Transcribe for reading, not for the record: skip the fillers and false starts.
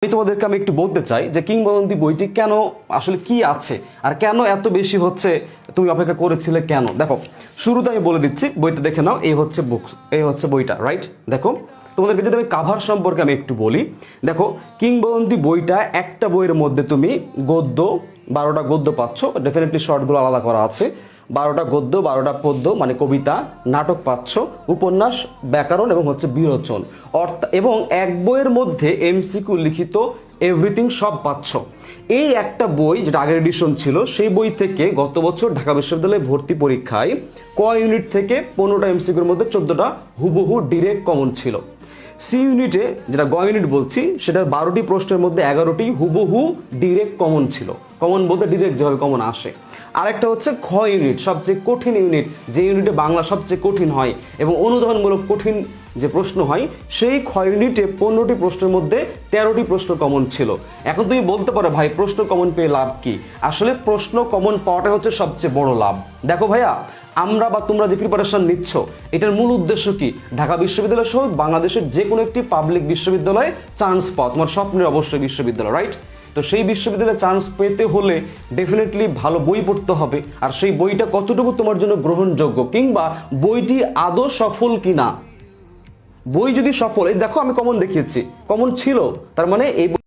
আমি তোমাদেরকে একটু বলতে চাই যে কিংবদন্তি বইটি কেন আসলে কি আছে আর কেন এত বেশি হচ্ছে, তুমি অপেক্ষা করেছিলে কেন। দেখো শুরুতে আমি বলে দিচ্ছি, বইটা দেখে নাও। এই হচ্ছে বুক, এই হচ্ছে বইটা, রাইট। দেখো তোমাদেরকে যদি আমি কাভার সম্পর্কে আমি একটু বলি, দেখো কিংবদন্তি বইটা একটা বইয়ের মধ্যে তুমি গদ্য 12টা গদ্য পাচ্ছ, ডেফিনেটলি শর্টগুলো আলাদা করা আছে। 12টা গদ্য, 12টা পদ্য মানে কবিতা, নাটক পাচ্ছ, উপন্যাস, ব্যাকরণ এবং হচ্ছে বিরোচন এবং এক বইয়ের মধ্যে এমসিকিউ লিখিত এভরিথিং সব পাচ্ছ। এই একটা বই যেটা আগের এডিশন ছিল, সেই বই থেকে গত বছর ঢাকা বিশ্ববিদ্যালয়ে ভর্তি পরীক্ষায় ক ইউনিট থেকে 15টা এমসিকিউর মধ্যে 14টা হুবহু ডিরেক্ট কমন ছিল। সি ইউনিটে যেটা গ ইউনিট বলছি, সেটার 12টি প্রশ্নের মধ্যে 11টি হুবহু ডিরেক্ট কমন ছিল। কমন বলতে ডিরেক্ট যেভাবে কমন আসে। আরেকটা হচ্ছে খ ইউনিট, সবচেয়ে কঠিন ইউনিট, যে ইউনিটে বাংলা সবচেয়ে কঠিন হয় এবং অনুধাবনমূলক কঠিন যে প্রশ্ন হয়, সেই খ ইউনিটে 15টি প্রশ্নের মধ্যে 13টি প্রশ্ন কমন ছিল। এখন তুমি বলতে পারো ভাই প্রশ্ন কমন পেয়ে লাভ কি? আসলে প্রশ্ন কমন পাওয়াটা হচ্ছে সবচেয়ে বড় লাভ। দেখো ভাইয়া, আমরা বা তোমরা যে প্রিপারেশন নিচ্ছ, এটার মূল উদ্দেশ্য কি? ঢাকা বিশ্ববিদ্যালয় সহ বাংলাদেশের যে কোনো একটি পাবলিক বিশ্ববিদ্যালয়ে চান্স পাওয়া, তোমার স্বপ্নের অবশ্যই বিশ্ববিদ্যালয়, রাইট। তো সেই বিশ্ববিদ্যালয়ে চান্স পেতে হলে ডেফিনেটলি ভালো বই পড়তে হবে। আর সেই বইটা কতটুকু তোমার জন্য গ্রহণযোগ্য, কিংবা বইটি আদৌ সফল কিনা। বই যদি সফল, এই দেখো আমি কমন দেখিয়েছি, কমন ছিল, তার মানে এই